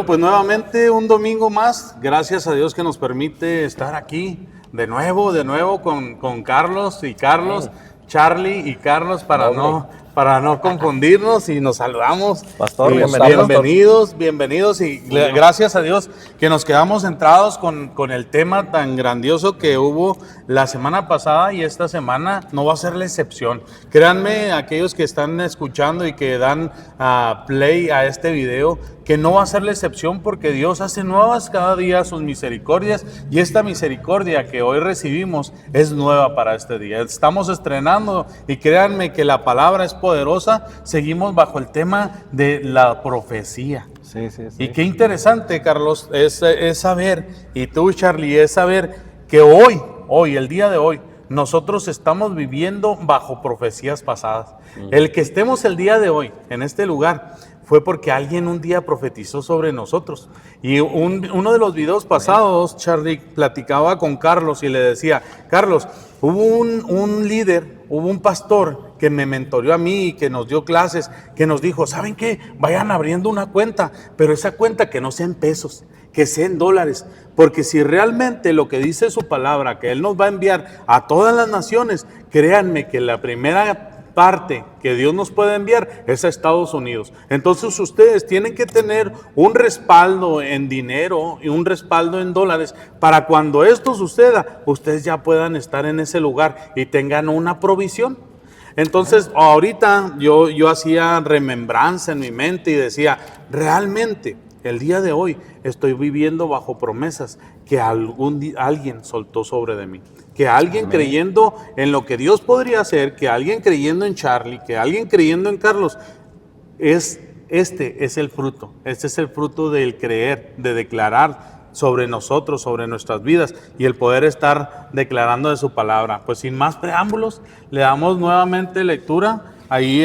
Pues nuevamente un domingo más, gracias a Dios que nos permite estar aquí de nuevo con Carlos y Carlos, Charlie y Carlos para no confundirnos, y nos saludamos. Pastor, Bienvenidos y gracias a Dios que nos quedamos centrados con el tema tan grandioso que hubo la semana pasada, y esta semana no va a ser la excepción. Créanme, aquellos que están escuchando y que dan play a este video, que no va a ser la excepción, porque Dios hace nuevas cada día sus misericordias, y esta misericordia que hoy recibimos es nueva para este día. Estamos estrenando, y créanme que la palabra es poderosa. Seguimos bajo el tema de la profecía. Sí. Y qué interesante, Carlos, es saber, y tú, Charlie, es saber que hoy, el día de hoy, nosotros estamos viviendo bajo profecías pasadas. El que estemos el día de hoy en este lugar fue porque alguien un día profetizó sobre nosotros. Y uno de los videos pasados, Charlie platicaba con Carlos y le decía: Carlos, hubo un líder, hubo un pastor que me mentoreó a mí y que nos dio clases, que nos dijo: ¿saben qué? Vayan abriendo una cuenta, pero esa cuenta que no sea en pesos, que sea en dólares, porque si realmente lo que dice su palabra, que Él nos va a enviar a todas las naciones, créanme que la primera parte que Dios nos puede enviar es a Estados Unidos. Entonces ustedes tienen que tener un respaldo en dinero y un respaldo en dólares para cuando esto suceda, ustedes ya puedan estar en ese lugar y tengan una provisión. Entonces ahorita yo hacía remembranza en mi mente y decía: realmente el día de hoy estoy viviendo bajo promesas que alguien soltó sobre de mí. Que alguien creyendo en lo que Dios podría hacer, que alguien creyendo en Charlie, que alguien creyendo en Carlos, este es el fruto. Este es el fruto del creer, de declarar sobre nosotros, sobre nuestras vidas, y el poder estar declarando de su palabra. Pues sin más preámbulos, le damos nuevamente lectura ahí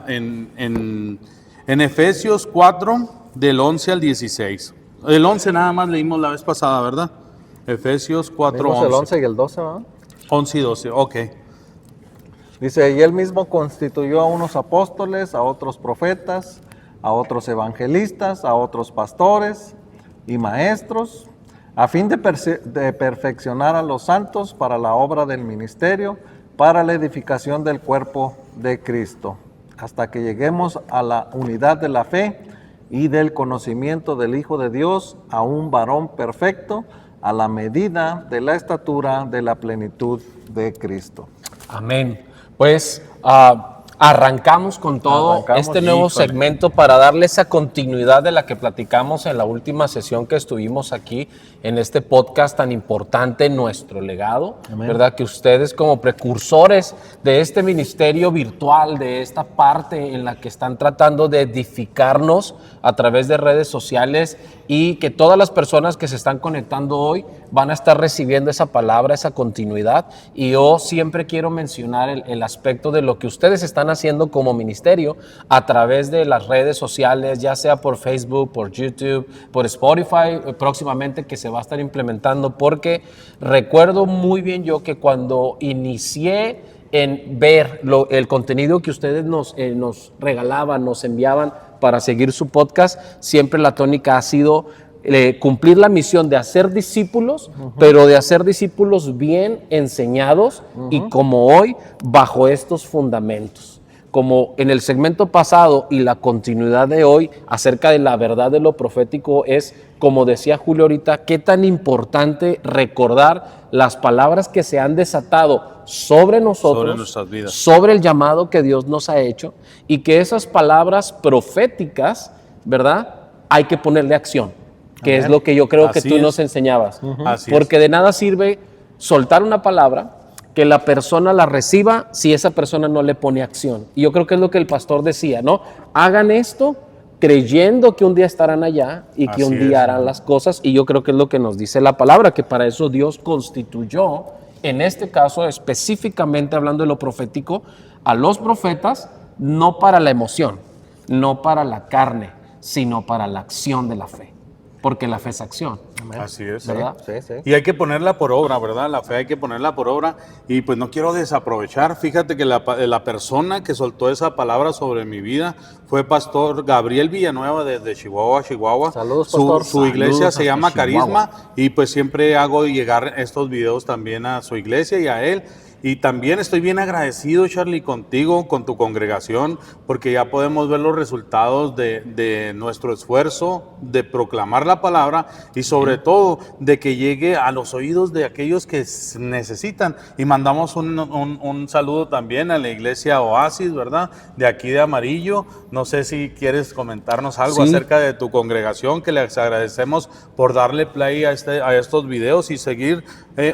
en Efesios 4, del 11 al 16. El 11 nada más leímos la vez pasada, ¿verdad? Efesios 4, 11. El 11 y el 12, ¿verdad? 11 y 12, ok. Dice: y Él mismo constituyó a unos apóstoles, a otros profetas, a otros evangelistas, a otros pastores y maestros, a fin de perfeccionar a los santos para la obra del ministerio, para la edificación del cuerpo de Cristo, hasta que lleguemos a la unidad de la fe y del conocimiento del Hijo de Dios, a un varón perfecto, a la medida de la estatura de la plenitud de Cristo. Amén. Pues arrancamos con todo este nuevo segmento para darle esa continuidad de la que platicamos en la última sesión que estuvimos aquí en este podcast tan importante, Nuestro Legado. Amén. ¿Verdad? Que ustedes, como precursores de este ministerio virtual, de esta parte en la que están tratando de edificarnos a través de redes sociales, y que todas las personas que se están conectando hoy van a estar recibiendo esa palabra, esa continuidad. Y yo siempre quiero mencionar el aspecto de lo que ustedes están haciendo como ministerio a través de las redes sociales, ya sea por Facebook, por YouTube, por Spotify, próximamente, que se va a estar implementando, porque recuerdo muy bien yo que cuando inicié en ver el contenido que ustedes nos regalaban, nos enviaban para seguir su podcast, siempre la tónica ha sido cumplir la misión de hacer discípulos, pero de hacer discípulos bien enseñados, y como hoy, bajo estos fundamentos. Como en el segmento pasado y la continuidad de hoy acerca de la verdad de lo profético, es, como decía Julio ahorita, qué tan importante recordar las palabras que se han desatado sobre nosotros, sobre nuestras vidas, sobre el llamado que Dios nos ha hecho, y que esas palabras proféticas, ¿verdad?, hay que ponerle acción, que es lo que yo creo que tú nos enseñabas. Porque de nada sirve soltar una palabra, que la persona la reciba, si esa persona no le pone acción. Y yo creo que es lo que el pastor decía, ¿no? Hagan esto creyendo que un día estarán allá y que un día harán las cosas. Y yo creo que es lo que nos dice la palabra, que para eso Dios constituyó, en este caso específicamente hablando de lo profético, a los profetas, no para la emoción, no para la carne, sino para la acción de la fe. porque la fe es acción. Así es. ¿Verdad? Sí, sí. Y hay que ponerla por obra, ¿verdad? La fe hay que ponerla por obra. Y pues no quiero desaprovechar. Fíjate que la persona que soltó esa palabra sobre mi vida fue Pastor Gabriel Villanueva de Chihuahua, Chihuahua. Saludos, Su pastor. iglesia Saludos se hasta llama Chihuahua. Carisma. Y pues siempre hago llegar estos videos también a su iglesia y a él. Y también estoy bien agradecido, Charlie, contigo, con tu congregación, porque ya podemos ver los resultados de nuestro esfuerzo de proclamar la palabra y sobre todo de que llegue a los oídos de aquellos que necesitan. Y mandamos un saludo también a la iglesia Oasis, ¿verdad? De aquí de Amarillo. No sé si quieres comentarnos algo Sí. acerca de tu congregación, que les agradecemos por darle play a estos videos y seguir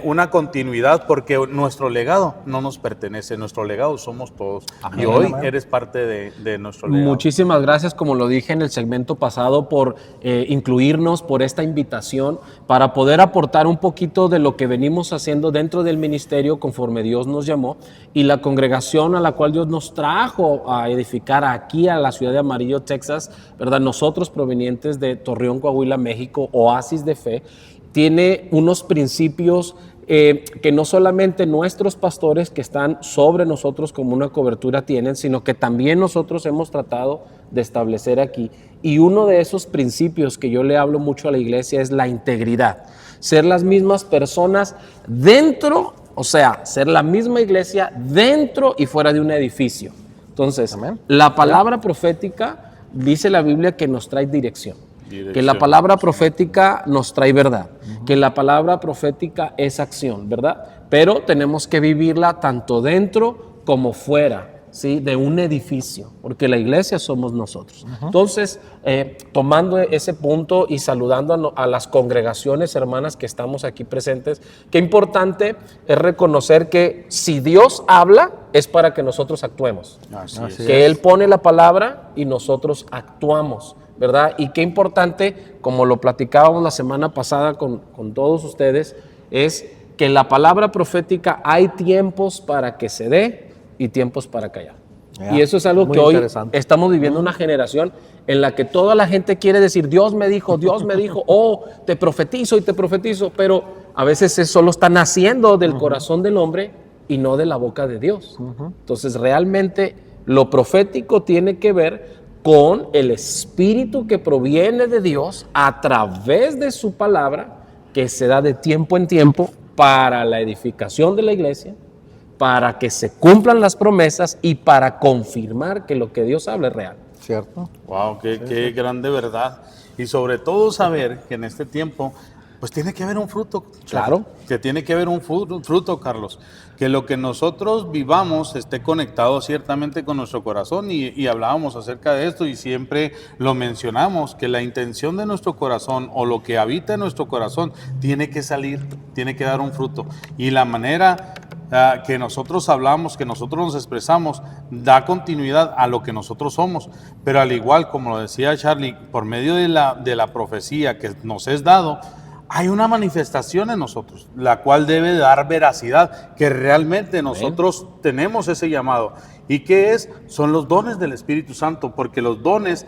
una continuidad, porque nuestro legado no nos pertenece, nuestro legado somos todos. Amén. Y hoy Amén. eres parte de nuestro legado. Muchísimas gracias, como lo dije en el segmento pasado, por incluirnos, por esta invitación, para poder aportar un poquito de lo que venimos haciendo dentro del ministerio conforme Dios nos llamó, y la congregación a la cual Dios nos trajo a edificar aquí a la ciudad de Amarillo, Texas, ¿verdad? Nosotros provenientes de Torreón, Coahuila, México, Oasis de Fe, tiene unos principios que no solamente nuestros pastores que están sobre nosotros como una cobertura tienen, sino que también nosotros hemos tratado de establecer aquí. Y uno de esos principios que yo le hablo mucho a la iglesia es la integridad. Ser las mismas personas dentro, o sea, ser la misma iglesia dentro y fuera de un edificio. Entonces, Amén. la palabra profética dice la Biblia que nos trae dirección. Que la Dirección. palabra profética nos trae verdad, que la palabra profética es acción, ¿verdad? Pero tenemos que vivirla tanto dentro como fuera, ¿sí? De un edificio, porque la iglesia somos nosotros. Entonces, tomando ese punto y saludando a las congregaciones hermanas que estamos aquí presentes, qué importante es reconocer que si Dios habla, es para que nosotros actuemos. Así Así es. Que Él pone la palabra y nosotros actuamos, ¿verdad? Y qué importante, como lo platicábamos la semana pasada con todos ustedes, es que la palabra profética hay tiempos para que se dé y tiempos para callar. Ya, Y eso es algo muy que hoy interesante. estamos viviendo una generación en la que toda la gente quiere decir, Dios me dijo, oh, te profetizo, pero a veces eso solo está naciendo del corazón del hombre y no de la boca de Dios. Entonces, realmente lo profético tiene que ver con el espíritu que proviene de Dios a través de su palabra, que se da de tiempo en tiempo para la edificación de la iglesia, para que se cumplan las promesas y para confirmar que lo que Dios habla es real. ¿Cierto? Wow, qué grande verdad. Y sobre todo saber que en este tiempo, pues tiene que haber un fruto. Claro. Que tiene que haber un fruto, Carlos. Que lo que nosotros vivamos esté conectado ciertamente con nuestro corazón. Y hablábamos acerca de esto y siempre lo mencionamos, que la intención de nuestro corazón o lo que habita en nuestro corazón tiene que salir, tiene que dar un fruto. Y la manera que nosotros hablamos, que nosotros nos expresamos, da continuidad a lo que nosotros somos. Pero al igual, como lo decía Charlie, por medio de la profecía que nos es dado, hay una manifestación en nosotros, la cual debe dar veracidad, que realmente nosotros tenemos ese llamado. ¿Y qué es? Son los dones del Espíritu Santo, porque los dones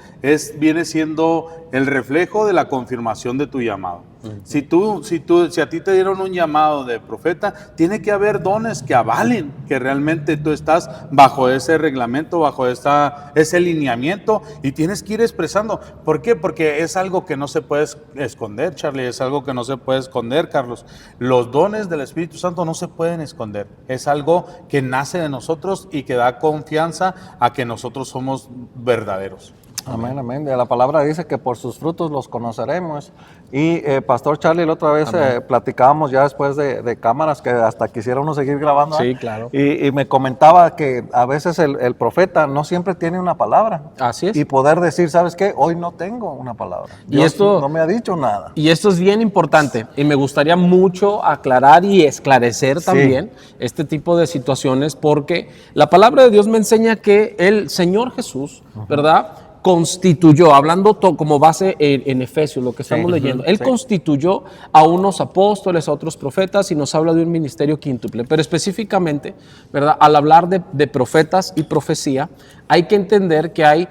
viene siendo el reflejo de la confirmación de tu llamado. Si a ti te dieron un llamado de profeta, tiene que haber dones que avalen que realmente tú estás bajo ese reglamento, bajo ese lineamiento, y tienes que ir expresando. ¿Por qué? Porque es algo que no se puede esconder, Charlie, es algo que no se puede esconder, Carlos. Los dones del Espíritu Santo no se pueden esconder, es algo que nace de nosotros y que da confianza a que nosotros somos verdaderos. Amén, amén. La palabra dice que por sus frutos los conoceremos. Y Pastor Charlie, la otra vez platicábamos ya después de cámaras, que hasta quisiera uno seguir grabando. Sí, claro. Y me comentaba que a veces el profeta no siempre tiene una palabra. Así es. Y poder decir, ¿sabes qué? Hoy no tengo una palabra. Y Dios esto- no me ha dicho nada. Y esto es bien importante y me gustaría mucho aclarar y esclarecer también este tipo de situaciones, porque la palabra de Dios me enseña que el Señor Jesús, ¿verdad?, constituyó, hablando como base en Efesios, lo que estamos leyendo, Él constituyó a unos apóstoles, a otros profetas, y nos habla de un ministerio quíntuple. Pero específicamente, ¿verdad?, al hablar de profetas y profecía, hay que entender que hay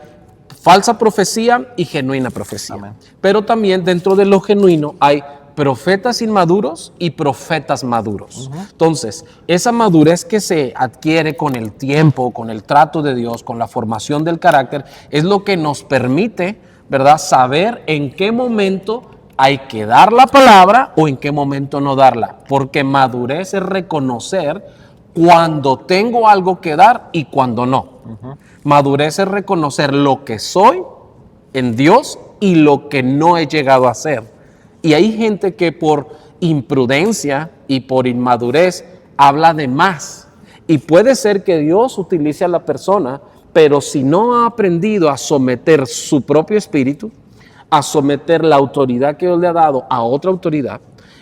falsa profecía y genuina profecía. Amén. Pero también dentro de lo genuino hay profetas inmaduros y profetas maduros. Entonces, esa madurez que se adquiere con el tiempo, con el trato de Dios, con la formación del carácter, es lo que nos permite, ¿verdad?, saber en qué momento hay que dar la palabra o en qué momento no darla. Porque madurez es reconocer cuando tengo algo que dar y cuando no. Madurez es reconocer lo que soy en Dios y lo que no he llegado a ser. Y hay gente que por imprudencia y por inmadurez habla de más. Y puede ser que Dios utilice a la persona, pero si no ha aprendido a someter su propio espíritu, a someter la autoridad que Dios le ha dado a otra autoridad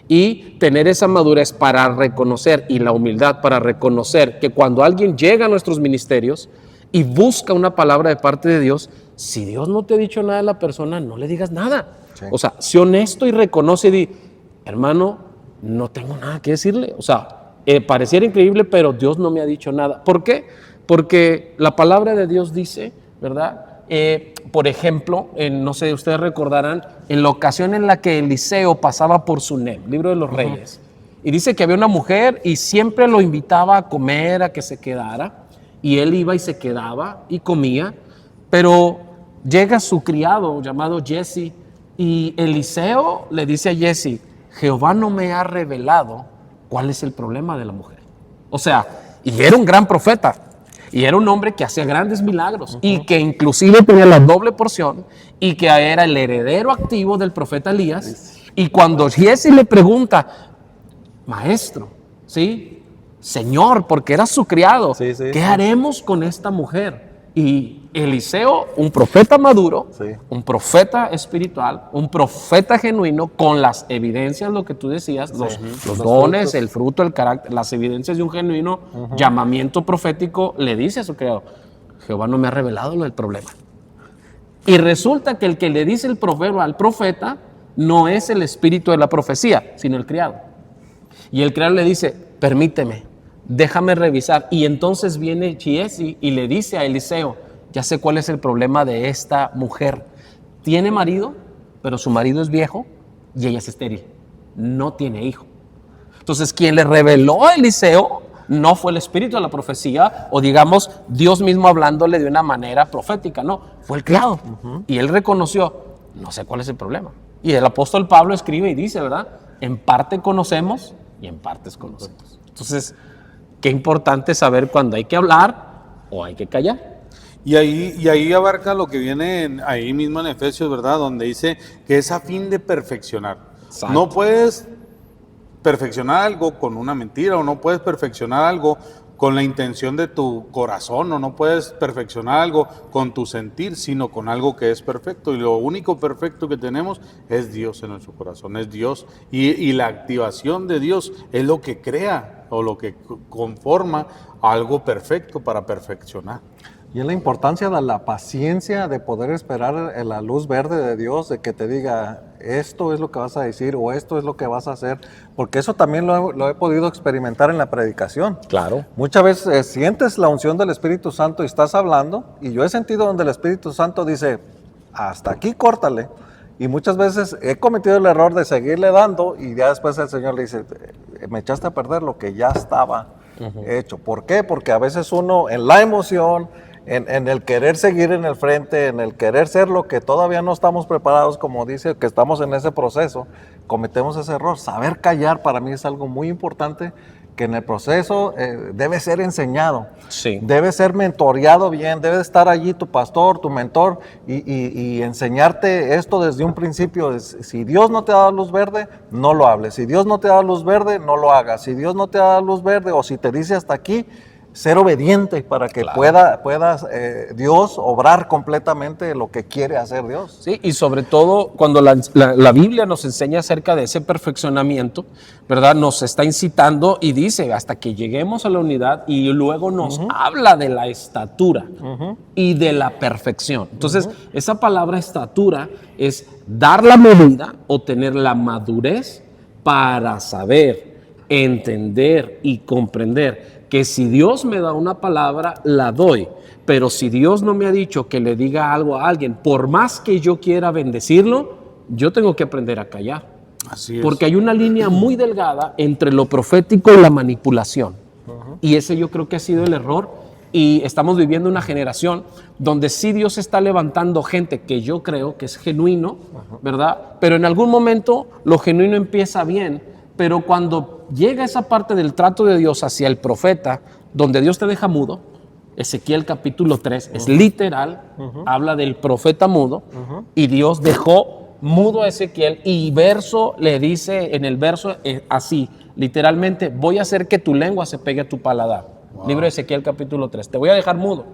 y tener esa madurez para reconocer y la humildad para reconocer que cuando alguien llega a nuestros ministerios y busca una palabra de parte de Dios, si Dios no te ha dicho nada de la persona, no le digas nada. Sí. O sea, sé honesto y reconoce y di, hermano, no tengo nada que decirle. O sea, pareciera increíble, pero Dios no me ha dicho nada. ¿Por qué? Porque la palabra de Dios dice, ¿verdad? Por ejemplo, no sé, ustedes recordarán, en la ocasión en la que Eliseo pasaba por Sunem, libro de los Reyes, y dice que había una mujer y siempre lo invitaba a comer, a que se quedara, y él iba y se quedaba y comía, pero llega su criado llamado Jesse, y Eliseo le dice a Jesse, Jehová no me ha revelado cuál es el problema de la mujer. O sea, y era un gran profeta, y era un hombre que hacía grandes milagros, y que inclusive tenía la doble porción, y que era el heredero activo del profeta Elías. Y cuando Jesse le pregunta, maestro, ¿sí? Señor, porque era su criado, ¿qué haremos con esta mujer? Y Eliseo, un profeta maduro, un profeta espiritual, un profeta genuino, con las evidencias, lo que tú decías, los dones, frutos, el fruto, el carácter, las evidencias de un genuino llamamiento profético, le dice a su criado, Jehová no me ha revelado lo del problema. Y resulta que el que le dice el proverbio al profeta no es el espíritu de la profecía, sino el criado. Y el criado le dice, permíteme, déjame revisar. Y entonces viene Jesse y le dice a Eliseo, ya sé cuál es el problema de esta mujer. Tiene marido, pero su marido es viejo y ella es estéril. No tiene hijo. Entonces, quien le reveló a Eliseo no fue el espíritu de la profecía o digamos Dios mismo hablándole de una manera profética, no, fue el criado. Y él reconoció, no sé cuál es el problema. Y el apóstol Pablo escribe y dice, ¿verdad? En parte conocemos y en parte desconocemos. Entonces, qué importante saber cuándo hay que hablar o hay que callar. Y ahí abarca lo que viene ahí mismo en Efesios, ¿verdad? Donde dice que es a fin de perfeccionar. Exacto. No puedes perfeccionar algo con una mentira o no puedes perfeccionar algo con la intención de tu corazón o no puedes perfeccionar algo con tu sentir, sino con algo que es perfecto. Y lo único perfecto que tenemos es Dios en nuestro corazón, es Dios. Y la activación de Dios es lo que crea o lo que conforma algo perfecto para perfeccionar. Y es la importancia de la paciencia, de poder esperar la luz verde de Dios, de que te diga, esto es lo que vas a decir o esto es lo que vas a hacer, porque eso también lo he podido experimentar en la predicación. Claro. Muchas veces sientes la unción del Espíritu Santo y estás hablando, y yo he sentido donde el Espíritu Santo dice, hasta aquí córtale, y muchas veces he cometido el error de seguirle dando, y ya después el Señor le dice, me echaste a perder lo que ya estaba hecho. ¿Por qué? Porque a veces uno en la emoción, en el querer seguir en el frente, en el querer ser lo que todavía no estamos preparados, como dice, que estamos en ese proceso, cometemos ese error. Saber callar para mí es algo muy importante, que en el proceso debe ser enseñado, debe ser mentoreado bien, debe estar allí tu pastor, tu mentor, y enseñarte esto desde un principio. Si Dios no te ha dado luz verde, no lo hables. Si Dios no te ha dado luz verde, no lo hagas. Si Dios no te ha dado luz verde, o si te dice hasta aquí, ser obediente para que pueda Dios obrar completamente lo que quiere hacer Dios. Sí, y sobre todo cuando la Biblia nos enseña acerca de ese perfeccionamiento, ¿verdad? Nos está incitando y dice hasta que lleguemos a la unidad, y luego nos habla de la estatura y de la perfección. Entonces, esa palabra estatura es dar la medida o tener la madurez para saber, entender y comprender que si Dios me da una palabra, la doy. Pero si Dios no me ha dicho que le diga algo a alguien, por más que yo quiera bendecirlo, yo tengo que aprender a callar. Así es. Porque hay una línea muy delgada entre lo profético y la manipulación. Y ese yo creo que ha sido el error. Y estamos viviendo una generación donde sí Dios está levantando gente que yo creo que es genuino, ¿verdad? Pero en algún momento lo genuino empieza bien. Pero cuando llega esa parte del trato de Dios hacia el profeta, donde Dios te deja mudo, Ezequiel capítulo 3 es literal, habla del profeta mudo, y Dios dejó mudo a Ezequiel, y verso le dice en el verso así, literalmente, voy a hacer que tu lengua se pegue a tu paladar. Wow. Libro de Ezequiel capítulo 3, te voy a dejar mudo.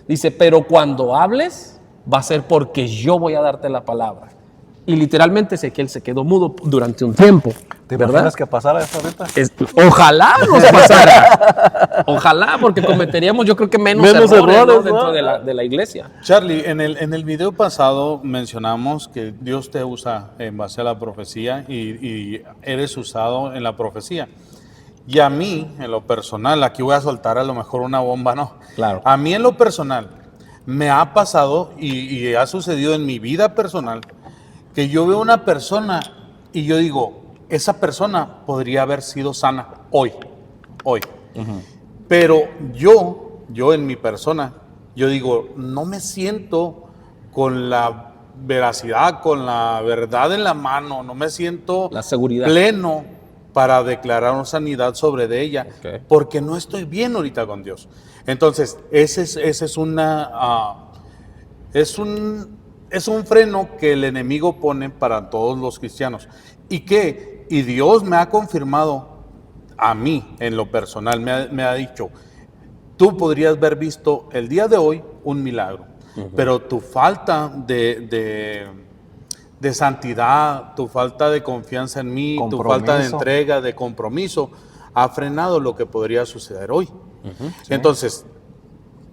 Dice, pero cuando hables, va a ser porque yo voy a darte la palabra. Y literalmente Ezequiel se quedó mudo durante un tiempo. ¿Te imaginas que pasara eso ahorita? Ojalá nos pasara. Ojalá, porque cometeríamos yo creo que menos errores, ¿no? Dentro de la iglesia. Charlie, en el video pasado mencionamos que Dios te usa en base a la profecía y eres usado en la profecía. Y a mí, en lo personal, aquí voy a soltar a lo mejor una bomba, ¿no? Claro. A mí en lo personal me ha pasado y ha sucedido en mi vida personal que yo veo una persona y yo digo, esa persona podría haber sido sana hoy. Pero yo en mi persona, yo digo, no me siento con la veracidad, con la verdad en la mano, no me siento la seguridad pleno para declarar una sanidad sobre de ella, porque no estoy bien ahorita con Dios. Entonces, ese es un freno que el enemigo pone para todos los cristianos. Y Dios me ha confirmado a mí, en lo personal, me ha dicho, tú podrías haber visto el día de hoy un milagro, pero tu falta de santidad, tu falta de confianza en mí, tu falta de entrega, de compromiso, ha frenado lo que podría suceder hoy. Sí. Entonces,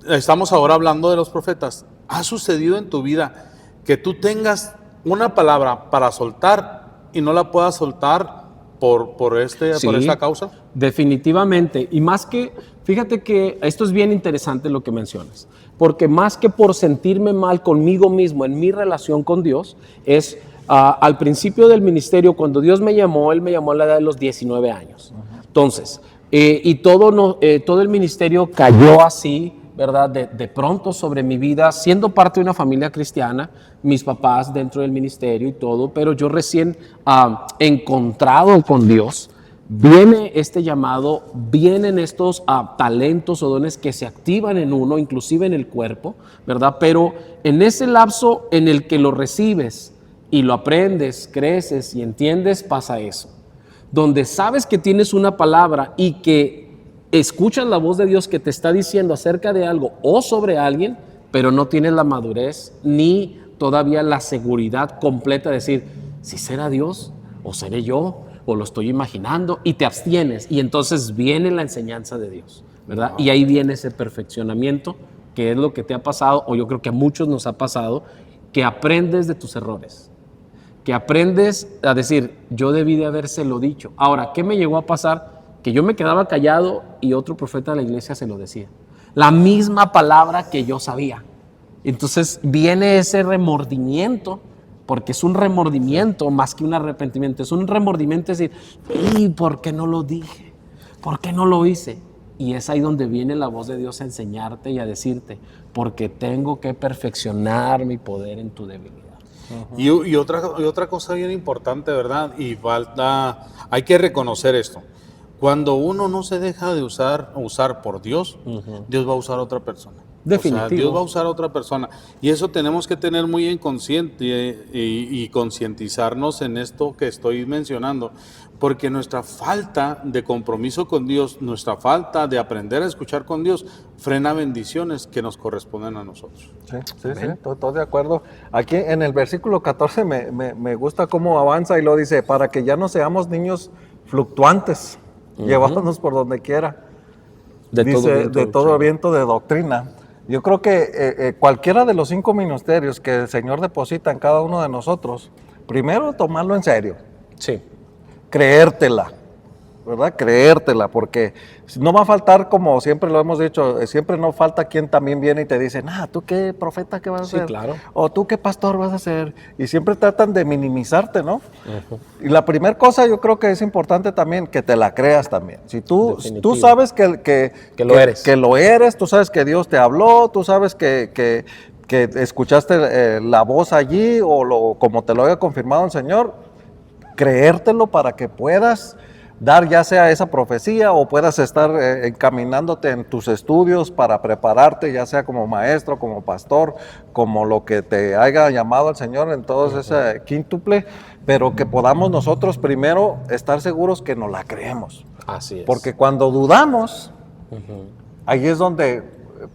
estamos ahora hablando de los profetas. ¿Ha sucedido en tu vida que tú tengas una palabra para soltar y no la puedas soltar por esta causa? Definitivamente. Y más que, fíjate que esto es bien interesante lo que mencionas, porque más que por sentirme mal conmigo mismo en mi relación con Dios, es al principio del ministerio, cuando Dios me llamó, Él me llamó a la edad de los 19 años. Entonces, y todo el ministerio cayó así, ¿verdad? De pronto sobre mi vida, siendo parte de una familia cristiana, mis papás dentro del ministerio y todo, pero yo recién encontrado con Dios, viene este llamado, vienen estos talentos o dones que se activan en uno, inclusive en el cuerpo, ¿verdad? Pero en ese lapso en el que lo recibes y lo aprendes, creces y entiendes, pasa eso. Donde sabes que tienes una palabra y que escuchas la voz de Dios que te está diciendo acerca de algo o sobre alguien, pero no tienes la madurez ni todavía la seguridad completa de decir, si será Dios o seré yo o lo estoy imaginando, y te abstienes, y entonces viene la enseñanza de Dios, ¿verdad? Y ahí viene ese perfeccionamiento, que es lo que te ha pasado, o yo creo que a muchos nos ha pasado, que aprendes de tus errores, que aprendes a decir, yo debí de habérselo dicho. Ahora, ¿qué me llegó a pasar? Que yo me quedaba callado y otro profeta de la iglesia se lo decía. La misma palabra que yo sabía. Entonces viene ese remordimiento, porque es un remordimiento más que un arrepentimiento. Es un remordimiento, es decir, ¿y por qué no lo dije? ¿Por qué no lo hice? Y es ahí donde viene la voz de Dios a enseñarte y a decirte, porque tengo que perfeccionar mi poder en tu debilidad. Y otra cosa bien importante, ¿verdad? Y hay que reconocer esto. Cuando uno no se deja de usar por Dios, Dios va a usar a otra persona. Definitivo. O sea, Dios va a usar a otra persona. Y eso tenemos que tener muy en consciente y concientizarnos en esto que estoy mencionando. Porque nuestra falta de compromiso con Dios, nuestra falta de aprender a escuchar con Dios, frena bendiciones que nos corresponden a nosotros. Sí, todo de acuerdo. Aquí en el versículo 14 me gusta cómo avanza y lo dice, para que ya no seamos niños fluctuantes, llevándonos por donde quiera. De todo viento de doctrina. Yo creo que cualquiera de los 5 ministerios que el Señor deposita en cada uno de nosotros, primero tomarlo en serio. Sí. Creértela. ¿verdad? Creértela, porque no va a faltar, como siempre lo hemos dicho, siempre no falta quien también viene y te dice, ¿tú qué profeta qué vas a Sí, hacer? claro. O tú qué pastor vas a hacer. Y siempre tratan de minimizarte, ¿no? Y la primera cosa yo creo que es importante también que te la creas también. Si tú sabes que lo eres. Que lo eres, tú sabes que Dios te habló, tú sabes que escuchaste la voz allí o como te lo haya confirmado el Señor, creértelo para que puedas dar ya sea esa profecía o puedas estar encaminándote en tus estudios para prepararte, ya sea como maestro, como pastor, como lo que te haya llamado el Señor en todo ese quíntuple, pero que podamos nosotros primero estar seguros que nos la creemos. Así es. Porque cuando dudamos, ahí es donde,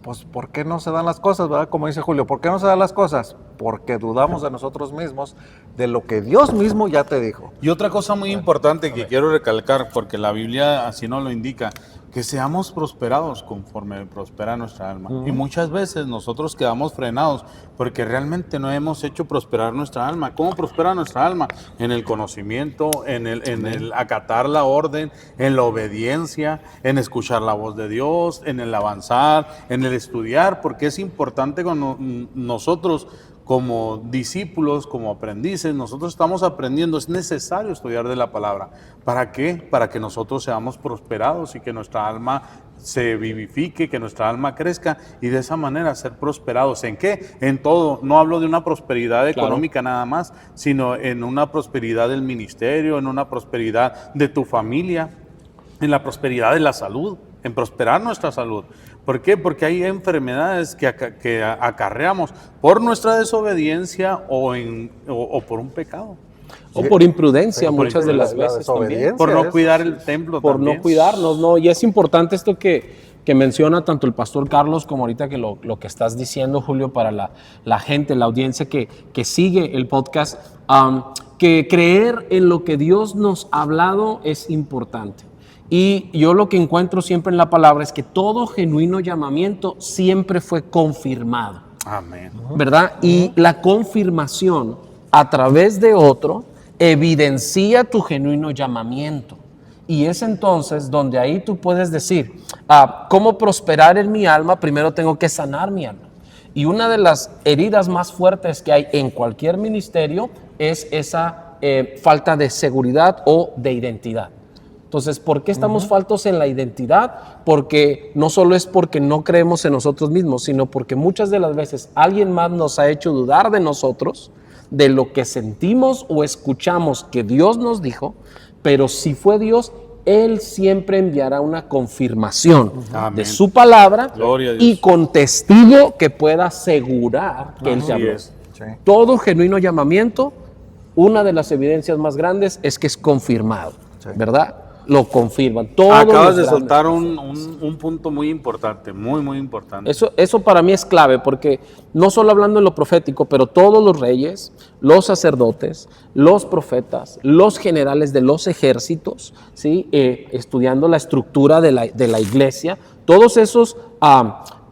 pues, ¿por qué no se dan las cosas, verdad? Como dice Julio, ¿por qué no se dan las cosas? Porque dudamos de nosotros mismos, de lo que Dios mismo ya te dijo. Y otra cosa muy importante que quiero recalcar, porque la Biblia así nos lo indica, que seamos prosperados conforme prospera nuestra alma. Y muchas veces nosotros quedamos frenados porque realmente no hemos hecho prosperar nuestra alma. ¿Cómo prospera nuestra alma? En el conocimiento, en el acatar la orden, en la obediencia, en escuchar la voz de Dios, en el avanzar, en el estudiar, porque es importante cuando nosotros como discípulos, como aprendices, nosotros estamos aprendiendo, es necesario estudiar de la palabra. ¿Para qué? Para que nosotros seamos prosperados y que nuestra alma se vivifique, que nuestra alma crezca y de esa manera ser prosperados. ¿En qué? En todo. No hablo de una prosperidad económica nada más, sino en una prosperidad del ministerio, en una prosperidad de tu familia, en la prosperidad de la salud, en prosperar nuestra salud. ¿Por qué? Porque hay enfermedades que acarreamos por nuestra desobediencia o por un pecado. O por imprudencia muchas de las veces también. Por no cuidar el templo Por también. no cuidarnos, ¿no? Y es importante esto que menciona tanto el pastor Carlos como ahorita que lo que estás diciendo, Julio, para la gente, la audiencia que sigue el podcast, que creer en lo que Dios nos ha hablado es importante. Y yo lo que encuentro siempre en la palabra es que todo genuino llamamiento siempre fue confirmado. Amén. ¿Verdad? Y la confirmación a través de otro evidencia tu genuino llamamiento. Y es entonces donde ahí tú puedes decir, ¿cómo prosperar en mi alma? Primero tengo que sanar mi alma. Y una de las heridas más fuertes que hay en cualquier ministerio es esa falta de seguridad o de identidad. Entonces, ¿por qué estamos faltos en la identidad? Porque no solo es porque no creemos en nosotros mismos, sino porque muchas de las veces alguien más nos ha hecho dudar de nosotros, de lo que sentimos o escuchamos que Dios nos dijo, pero si fue Dios, Él siempre enviará una confirmación de su palabra y con testigo que pueda asegurar que Él te habló. Sí. Todo genuino llamamiento, una de las evidencias más grandes es que es confirmado, ¿verdad? Lo confirman. Acabas de soltar un punto muy importante, muy importante. Eso para mí es clave, porque no solo hablando en lo profético, pero todos los reyes, los sacerdotes, los profetas, los generales de los ejércitos, ¿sí? Estudiando la estructura de la iglesia, todos esos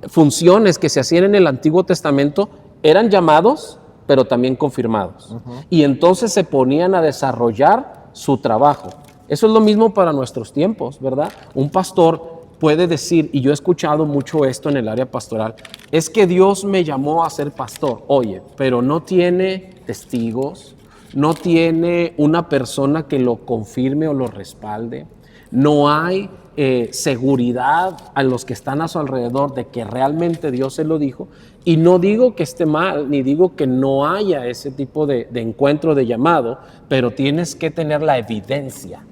funciones que se hacían en el Antiguo Testamento eran llamados, pero también confirmados. Y entonces se ponían a desarrollar su trabajo. Eso es lo mismo para nuestros tiempos, ¿verdad? Un pastor puede decir, y yo he escuchado mucho esto en el área pastoral, es que Dios me llamó a ser pastor. Oye, pero no tiene testigos, no tiene una persona que lo confirme o lo respalde, no hay seguridad a los que están a su alrededor de que realmente Dios se lo dijo. Y no digo que esté mal, ni digo que no haya ese tipo de encuentro, de llamado, pero tienes que tener la evidencia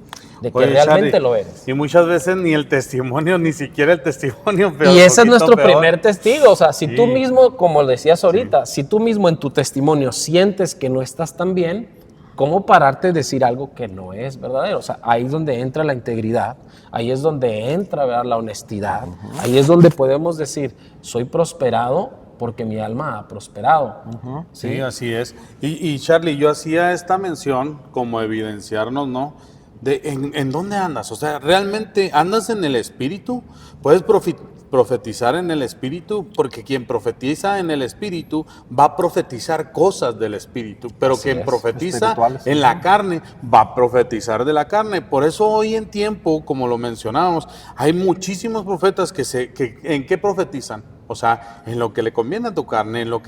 de que realmente Charlie, lo eres. Y muchas veces ni el testimonio, ni siquiera el testimonio. Peor, y ese es nuestro primer testigo. O sea, si tú mismo, como decías ahorita, si tú mismo en tu testimonio sientes que no estás tan bien, ¿cómo pararte de decir algo que no es verdadero? O sea, ahí es donde entra la integridad, ahí es donde entra, ¿verdad?, la honestidad, ahí es donde podemos decir, soy prosperado porque mi alma ha prosperado. Sí, así es. Y Charlie, yo hacía esta mención como evidenciarnos, ¿no? ¿En dónde andas? O sea, ¿realmente andas en el espíritu? ¿Puedes profetizar en el Espíritu, porque quien profetiza en el Espíritu va a profetizar cosas del Espíritu, pero quien profetiza en la carne va a profetizar de la carne. Por eso hoy en tiempo, como lo mencionábamos, hay muchísimos profetas que ¿en qué profetizan? O sea, en lo que le conviene a tu carne, en lo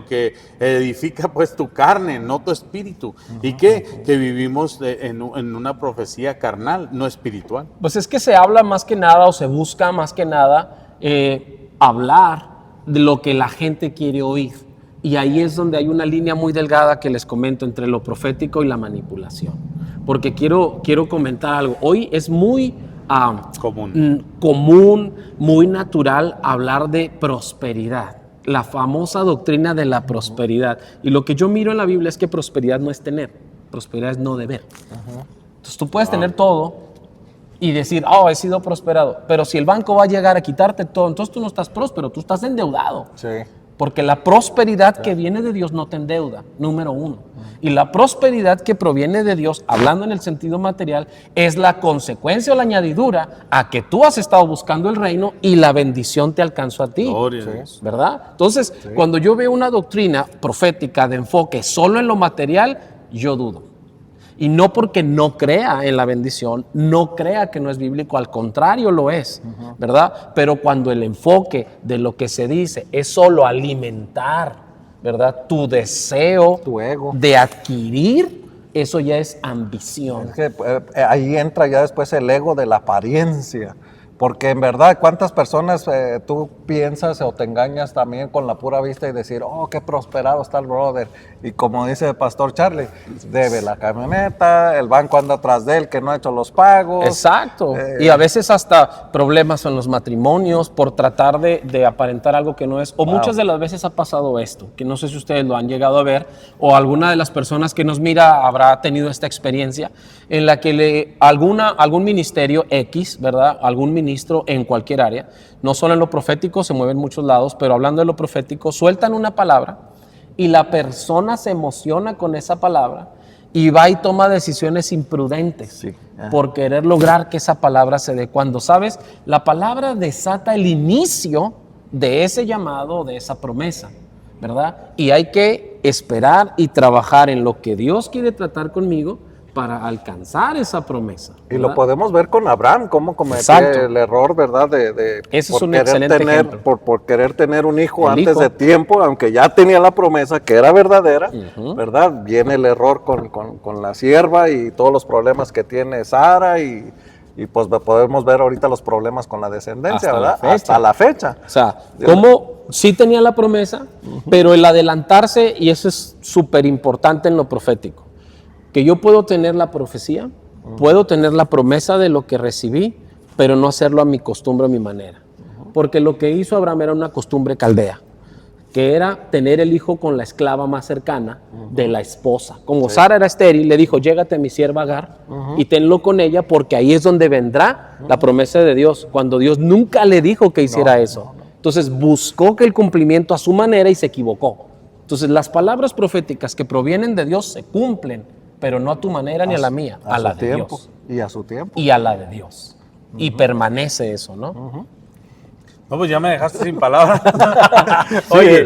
que edifica pues tu carne, no tu espíritu. ¿Y qué? Que vivimos en una profecía carnal, no espiritual. Pues es que se habla más que nada, o se busca más que nada hablar de lo que la gente quiere oír. Y ahí es donde hay una línea muy delgada que les comento entre lo profético y la manipulación. Porque quiero comentar algo. Hoy es muy común, muy natural hablar de prosperidad, la famosa doctrina de la prosperidad. Y lo que yo miro en la Biblia es que prosperidad no es tener, prosperidad es no deber. Entonces tú puedes tener todo y decir, he sido prosperado, pero si el banco va a llegar a quitarte todo, entonces tú no estás próspero, tú estás endeudado. Sí. Porque la prosperidad que viene de Dios no te endeuda, número uno. Y la prosperidad que proviene de Dios, hablando en el sentido material, es la consecuencia o la añadidura a que tú has estado buscando el reino y la bendición te alcanzó a ti. ¿Verdad? Entonces, cuando yo veo una doctrina profética de enfoque solo en lo material, yo dudo. Y no porque no crea en la bendición, no crea que no es bíblico, al contrario lo es, ¿verdad? Pero cuando el enfoque de lo que se dice es solo alimentar, ¿verdad? Tu deseo, tu ego de adquirir, eso ya es ambición. Es que ahí entra ya después el ego de la apariencia. Porque en verdad, ¿cuántas personas tú piensas o te engañas también con la pura vista y decir, qué prosperado está el brother? Y como dice el pastor Charlie, debe la camioneta, el banco anda atrás de él que no ha hecho los pagos. Exacto. Y a veces hasta problemas en los matrimonios por tratar de aparentar algo que no es. O muchas de las veces ha pasado esto, que no sé si ustedes lo han llegado a ver, o alguna de las personas que nos mira habrá tenido esta experiencia, en la que algún ministerio X, ¿verdad? Algún ministro en cualquier área, no solo en lo profético, se mueve en muchos lados, pero hablando de lo profético, sueltan una palabra y la persona se emociona con esa palabra y va y toma decisiones imprudentes por querer lograr que esa palabra se dé. Cuando, ¿sabes? La palabra desata el inicio de ese llamado, de esa promesa, ¿verdad? Y hay que esperar y trabajar en lo que Dios quiere tratar conmigo para alcanzar esa promesa, ¿verdad? Y lo podemos ver con Abraham, cómo cometió el error, ¿verdad? Ese es un excelente ejemplo. Por querer tener un hijo antes de tiempo, aunque ya tenía la promesa que era verdadera, ¿verdad? Viene el error con la sierva y todos los problemas que tiene Sara y pues podemos ver ahorita los problemas con la descendencia, ¿verdad? Hasta la fecha. O sea, cómo sí tenía la promesa, pero el adelantarse, y eso es súper importante en lo profético, que yo puedo tener la profecía, puedo tener la promesa de lo que recibí, pero no hacerlo a mi costumbre, a mi manera. Porque lo que hizo Abraham era una costumbre caldea, que era tener el hijo con la esclava más cercana de la esposa. Como Sara era estéril, le dijo, llégate a mi sierva Agar y tenlo con ella, porque ahí es donde vendrá la promesa de Dios, cuando Dios nunca le dijo que hiciera eso. Entonces buscó que el cumplimiento a su manera y se equivocó. Entonces las palabras proféticas que provienen de Dios se cumplen, pero no a tu manera ni a la mía, a la de Dios. Y a su tiempo. Y a la de Dios. Y permanece eso, ¿no? No, pues ya me dejaste sin palabras. Oye,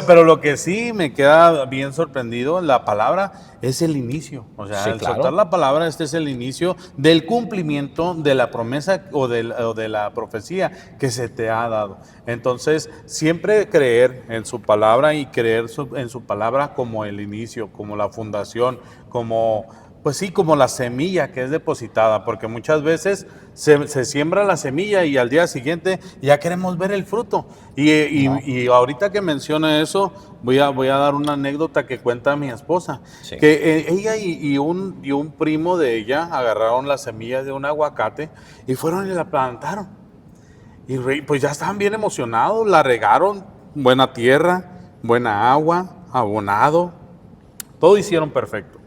pero lo que sí me queda bien sorprendido, la palabra es el inicio. O sea, al soltar la palabra, este es el inicio del cumplimiento de la promesa o de la profecía que se te ha dado. Entonces, siempre creer en su palabra y creer en su palabra como el inicio, como la fundación, como... Pues sí, como la semilla que es depositada, porque muchas veces se siembra la semilla y al día siguiente ya queremos ver el fruto. Y ahorita que menciona eso, voy a dar una anécdota que cuenta mi esposa, que ella y un primo de ella agarraron las semillas de un aguacate y fueron y la plantaron. Y pues ya estaban bien emocionados, la regaron, buena tierra, buena agua, abonado, todo hicieron perfecto.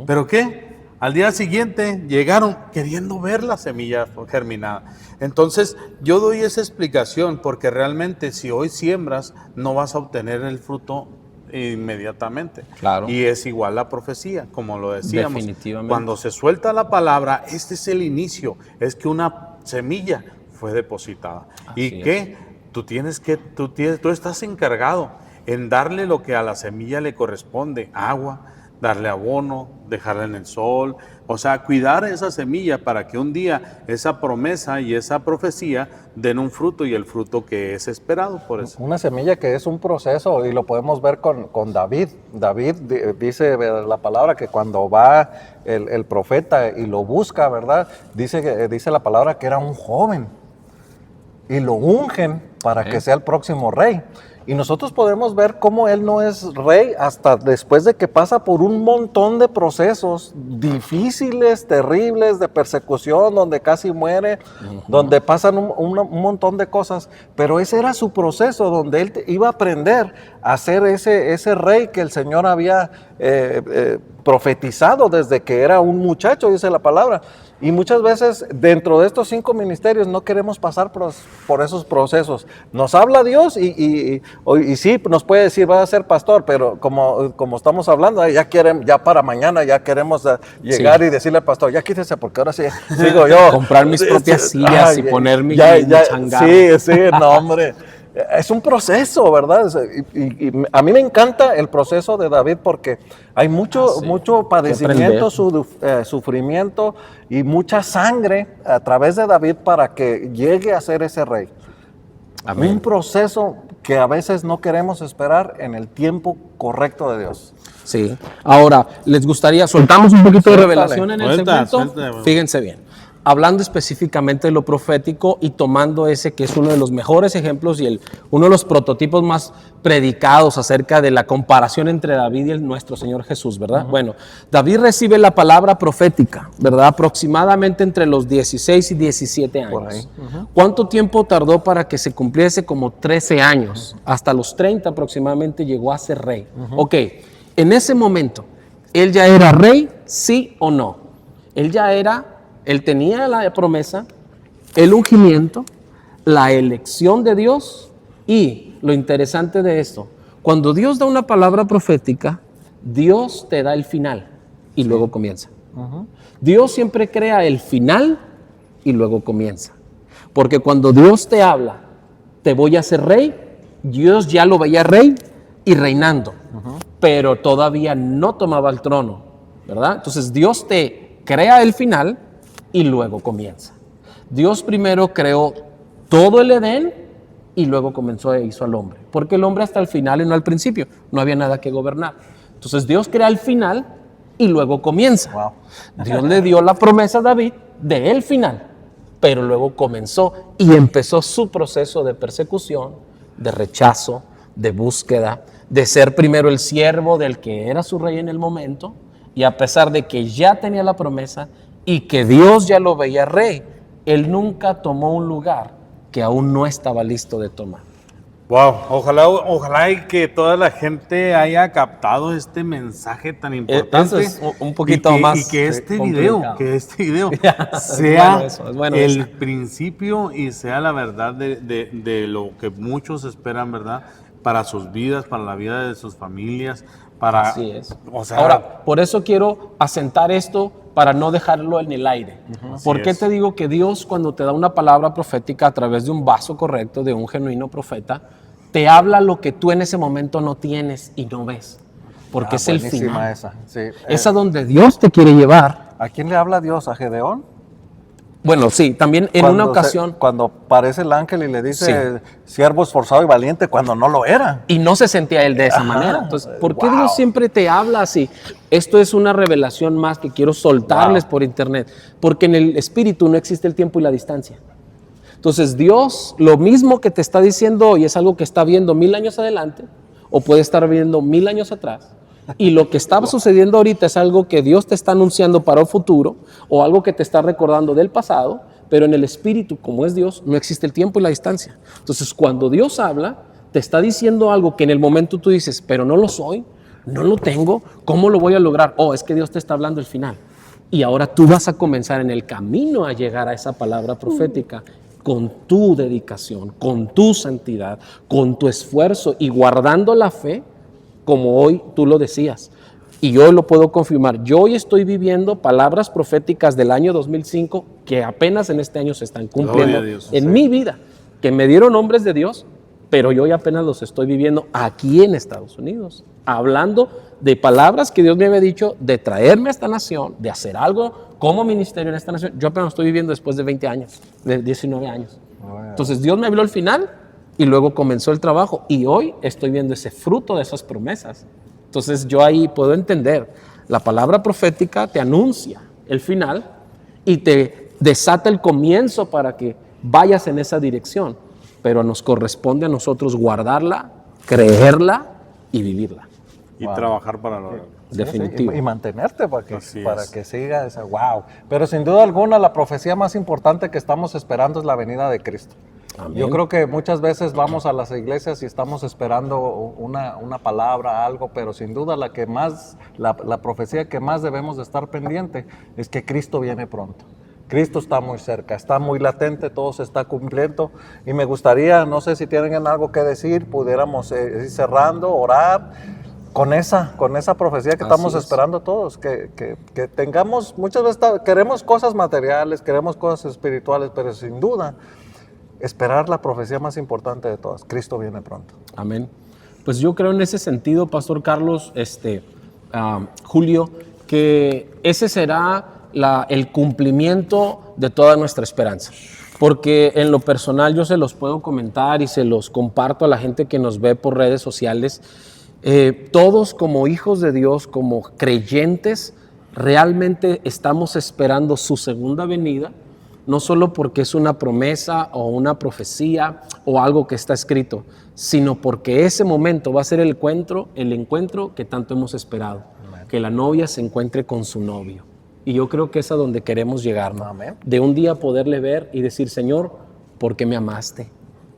¿Pero qué? Al día siguiente llegaron queriendo ver la semilla germinada. Entonces yo doy esa explicación porque realmente si hoy siembras no vas a obtener el fruto inmediatamente. Claro. Y es igual la profecía, como lo decíamos. Definitivamente. Cuando se suelta la palabra, este es el inicio, es que una semilla fue depositada. Así ¿Y qué? Tú estás encargado en darle lo que a la semilla le corresponde, agua, darle abono, dejarla en el sol, o sea, cuidar esa semilla para que un día esa promesa y esa profecía den un fruto, y el fruto que es esperado por eso. Una semilla que es un proceso, y lo podemos ver con David. David dice la palabra que cuando va el profeta y lo busca, ¿verdad? Dice la palabra que era un joven y lo ungen para que sea el próximo rey. Y nosotros podemos ver cómo él no es rey hasta después de que pasa por un montón de procesos difíciles, terribles, de persecución, donde casi muere, donde pasan un montón de cosas. Pero ese era su proceso, donde él iba a aprender a ser ese rey que el Señor había profetizado desde que era un muchacho, dice la palabra. Y muchas veces dentro de estos 5 ministerios no queremos pasar por esos procesos. Nos habla Dios y sí, nos puede decir, vas a ser pastor, pero como estamos hablando, ya para mañana ya queremos llegar y decirle al pastor, ya quítese porque ahora sí sigo yo. Comprar mis propias sillas y poner mi changarro. Sí, no, hombre. Es un proceso, ¿verdad? Y a mí me encanta el proceso de David porque hay mucho padecimiento, sufrimiento y mucha sangre a través de David para que llegue a ser ese rey. Amén. Un proceso que a veces no queremos esperar en el tiempo correcto de Dios. Sí. Ahora, ¿les gustaría, soltamos un poquito de revelación en el segmento? Fíjense bien. Hablando específicamente de lo profético y tomando ese que es uno de los mejores ejemplos y uno de los prototipos más predicados acerca de la comparación entre David y nuestro Señor Jesús, ¿verdad? Bueno, David recibe la palabra profética, ¿verdad? Aproximadamente entre los 16 y 17 años. Por ahí. ¿Cuánto tiempo tardó para que se cumpliese? Como 13 años. Hasta los 30 aproximadamente llegó a ser rey. Ok, en ese momento, ¿él ya era rey? ¿Sí o no? Él tenía la promesa, el ungimiento, la elección de Dios, y lo interesante de esto, cuando Dios da una palabra profética, Dios te da el final y luego comienza. Dios siempre crea el final y luego comienza. Porque cuando Dios te habla, te voy a hacer rey, Dios ya lo veía rey y reinando, pero todavía no tomaba el trono, ¿verdad? Entonces Dios te crea el final y luego comienza. Dios primero creó todo el Edén y luego comenzó e hizo al hombre. Porque el hombre hasta el final y no al principio. No había nada que gobernar. Entonces Dios crea el final y luego comienza. Wow. Dios le dio la promesa a David de el final, pero luego comenzó y empezó su proceso de persecución, de rechazo, de búsqueda, de ser primero el siervo del que era su rey en el momento, y a pesar de que ya tenía la promesa y que Dios ya lo veía rey, él nunca tomó un lugar que aún no estaba listo de tomar. Wow, ojalá y que toda la gente haya captado este mensaje tan importante. Es un poquito más y que este video sea el principio y sea la verdad de lo que muchos esperan, ¿verdad? Para sus vidas, para la vida de sus familias. Así es. Ahora, por eso quiero asentar esto para no dejarlo en el aire. ¿Por qué te digo que Dios, cuando te da una palabra profética a través de un vaso correcto, de un genuino profeta, te habla lo que tú en ese momento no tienes y no ves? Porque es el final. Esa. Sí. Es a donde Dios te quiere llevar. ¿A quién le habla Dios? ¿A Gedeón? Bueno, sí, también en una ocasión. Cuando aparece el ángel y le dice, siervo esforzado y valiente, cuando no lo era. Y no se sentía él de esa manera. Entonces, ¿por qué Dios siempre te habla así? Esto es una revelación más que quiero soltarles por internet. Porque en el espíritu no existe el tiempo y la distancia. Entonces, Dios, lo mismo que te está diciendo hoy es algo que está viendo 1000 años adelante, o puede estar viendo 1000 años atrás. Y lo que está sucediendo ahorita es algo que Dios te está anunciando para el futuro, o algo que te está recordando del pasado, pero en el espíritu, como es Dios, no existe el tiempo y la distancia. Entonces, cuando Dios habla, te está diciendo algo que en el momento tú dices, pero no lo soy, no lo tengo, ¿cómo lo voy a lograr? Oh, es que Dios te está hablando el final. Y ahora tú vas a comenzar en el camino a llegar a esa palabra profética con tu dedicación, con tu santidad, con tu esfuerzo y guardando la fe, como hoy tú lo decías. y hoy lo puedo confirmar. Yo hoy estoy viviendo palabras proféticas del año 2005 que apenas en este año se están cumpliendo en mi vida, que me dieron hombres de Dios, pero yo ya apenas los estoy viviendo aquí en Estados Unidos, hablando de palabras que Dios me había dicho, de traerme a esta nación, de hacer algo como ministerio en esta nación. Yo apenas lo estoy viviendo después de 20 años, de 19 años. Entonces Dios me habló al final y luego comenzó el trabajo, y hoy estoy viendo ese fruto de esas promesas. Entonces yo ahí puedo entender, la palabra profética te anuncia el final y te desata el comienzo para que vayas en esa dirección, pero nos corresponde a nosotros guardarla, creerla y vivirla. Y trabajar para lograrlo. Definitivo. Y mantenerte para que siga esa wow. Pero sin duda alguna la profecía más importante que estamos esperando es la venida de Cristo. Amén. Yo creo que muchas veces vamos a las iglesias y estamos esperando una palabra, algo, pero sin duda la profecía que más debemos de estar pendiente es que Cristo viene pronto. Cristo está muy cerca, está muy latente, todo se está cumpliendo, y me gustaría, no sé si tienen algo que decir, pudiéramos ir cerrando, orar con esa profecía que estamos esperando todos, que tengamos, muchas veces queremos cosas materiales, queremos cosas espirituales, pero sin duda esperar la profecía más importante de todas, Cristo viene pronto. Amén. Pues yo creo en ese sentido, Pastor Carlos, Julio, que ese será el cumplimiento de toda nuestra esperanza. Porque en lo personal yo se los puedo comentar y se los comparto a la gente que nos ve por redes sociales. Todos como hijos de Dios, como creyentes, realmente estamos esperando su segunda venida, no solo porque es una promesa o una profecía o algo que está escrito, sino porque ese momento va a ser el encuentro que tanto hemos esperado, que la novia se encuentre con su novio. Y yo creo que es a donde queremos llegar, ¿no? De un día poderle ver y decir, Señor, ¿por qué me amaste?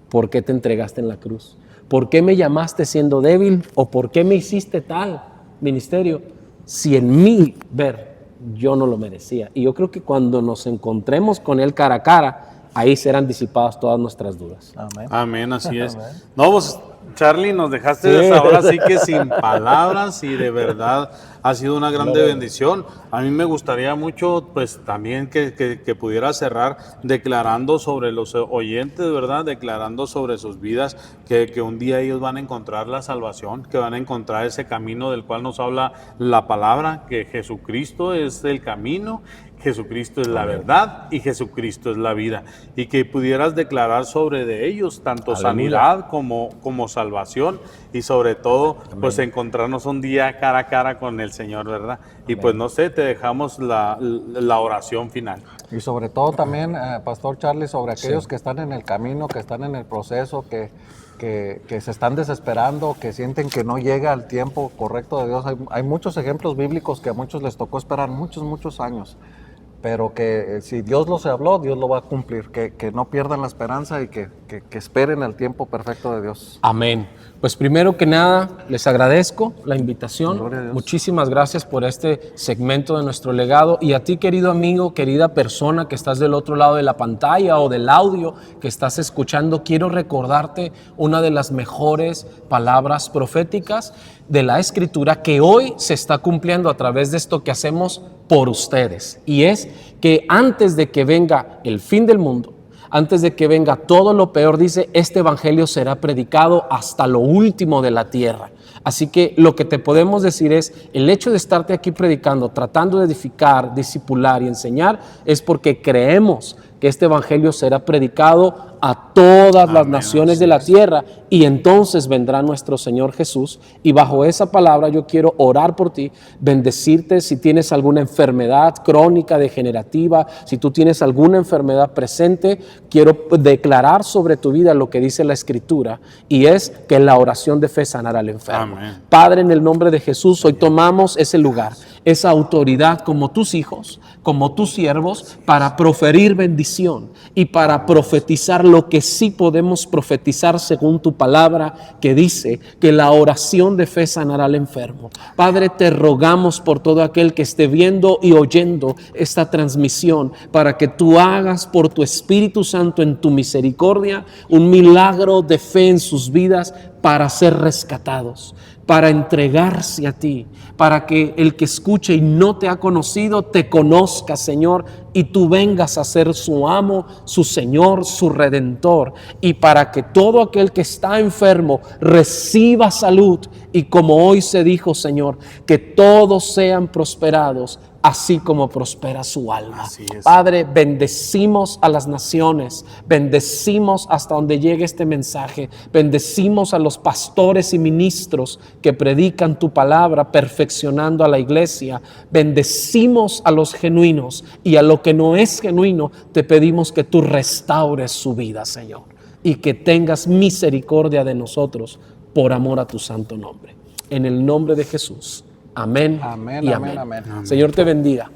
¿Por qué te entregaste en la cruz? ¿Por qué me llamaste siendo débil? ¿O por qué me hiciste tal ministerio? Si en mí ver, yo no lo merecía. Y yo creo que cuando nos encontremos con Él cara a cara, ahí serán disipadas todas nuestras dudas. Amén. Amén, así es. No, pues, Charlie, nos dejaste ahora sí que sin palabras, y de verdad ha sido una grande bendición. A mí me gustaría mucho, pues también que pudiera cerrar declarando sobre los oyentes, ¿verdad? Declarando sobre sus vidas, que un día ellos van a encontrar la salvación, que van a encontrar ese camino del cual nos habla la palabra, que Jesucristo es el camino, Jesucristo es la verdad y Jesucristo es la vida, y que pudieras declarar sobre de ellos tanto sanidad como salvación, y sobre todo pues encontrarnos un día cara a cara con el Señor, ¿verdad? Y pues no sé, te dejamos la oración final. Y sobre todo también, Pastor Charlie, sobre aquellos que están en el camino, que están en el proceso, que se están desesperando, que sienten que no llega el tiempo correcto de Dios. Hay muchos ejemplos bíblicos que a muchos les tocó esperar muchos años, pero que si Dios los habló, Dios lo va a cumplir, que no pierdan la esperanza y que esperen el tiempo perfecto de Dios. Amén. Pues primero que nada, les agradezco la invitación. Muchísimas gracias por este segmento de nuestro legado. Y a ti, querido amigo, querida persona que estás del otro lado de la pantalla o del audio que estás escuchando, quiero recordarte una de las mejores palabras proféticas de la Escritura que hoy se está cumpliendo a través de esto que hacemos por ustedes. Y es que antes de que venga el fin del mundo, antes de que venga todo lo peor, dice, este evangelio será predicado hasta lo último de la tierra. Así que lo que te podemos decir es, el hecho de estarte aquí predicando, tratando de edificar, discipular y enseñar, es porque creemos que este evangelio será predicado a todas las naciones de la tierra, y entonces vendrá nuestro Señor Jesús. Y bajo esa palabra yo quiero orar por ti, bendecirte. Si tienes alguna enfermedad crónica, degenerativa, si tú tienes alguna enfermedad presente, quiero declarar sobre tu vida lo que dice la Escritura, y es que la oración de fe sanará al enfermo. Amén. Padre, en el nombre de Jesús, hoy tomamos ese lugar, esa autoridad como tus hijos, como tus siervos, para proferir bendición y para profetizar lo que sí podemos profetizar según tu palabra, que dice que la oración de fe sanará al enfermo. Padre, te rogamos por todo aquel que esté viendo y oyendo esta transmisión, para que tú hagas por tu Espíritu Santo en tu misericordia un milagro de fe en sus vidas para ser rescatados. para entregarse a ti, para que el que escuche y no te ha conocido te conozca, Señor, y tú vengas a ser su amo, su Señor, su Redentor, y para que todo aquel que está enfermo reciba salud, y como hoy se dijo, Señor, que todos sean prosperados, así como prospera su alma. Así es. Padre, bendecimos a las naciones, bendecimos hasta donde llegue este mensaje, bendecimos a los pastores y ministros que predican tu palabra, perfeccionando a la iglesia, bendecimos a los genuinos, y a lo que no es genuino, te pedimos que tú restaures su vida, Señor, y que tengas misericordia de nosotros por amor a tu santo nombre. En el nombre de Jesús. Amén. Amén, y amén, amén. amén. Señor te bendiga.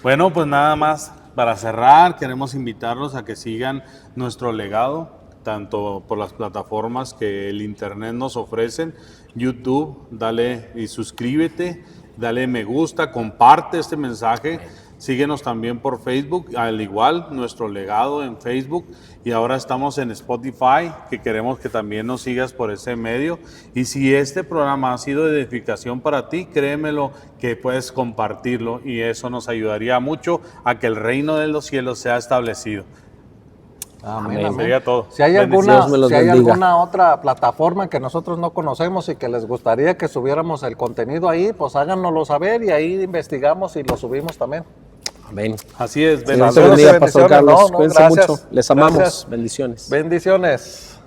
Bueno, pues nada más para cerrar, queremos invitarlos a que sigan nuestro legado, tanto por las plataformas que el internet nos ofrecen, YouTube, dale y suscríbete, dale me gusta, comparte este mensaje. Síguenos también por Facebook, al igual nuestro legado en Facebook, y ahora estamos en Spotify, que queremos que también nos sigas por ese medio. Y si este programa ha sido de edificación para ti, créemelo que puedes compartirlo, y eso nos ayudaría mucho a que el reino de los cielos sea establecido. Amén, Amén. amén. Sería todo. Si hay Dios me los bendiga. alguna otra plataforma que nosotros no conocemos y que les gustaría que subiéramos el contenido ahí, pues háganoslo saber y ahí investigamos y lo subimos también. Amén. Así es. Dios te Saludos y bendiga, Pastor bendiciones. Carlos. No, Cuídense gracias. mucho. Les amamos. Gracias. Bendiciones. Bendiciones.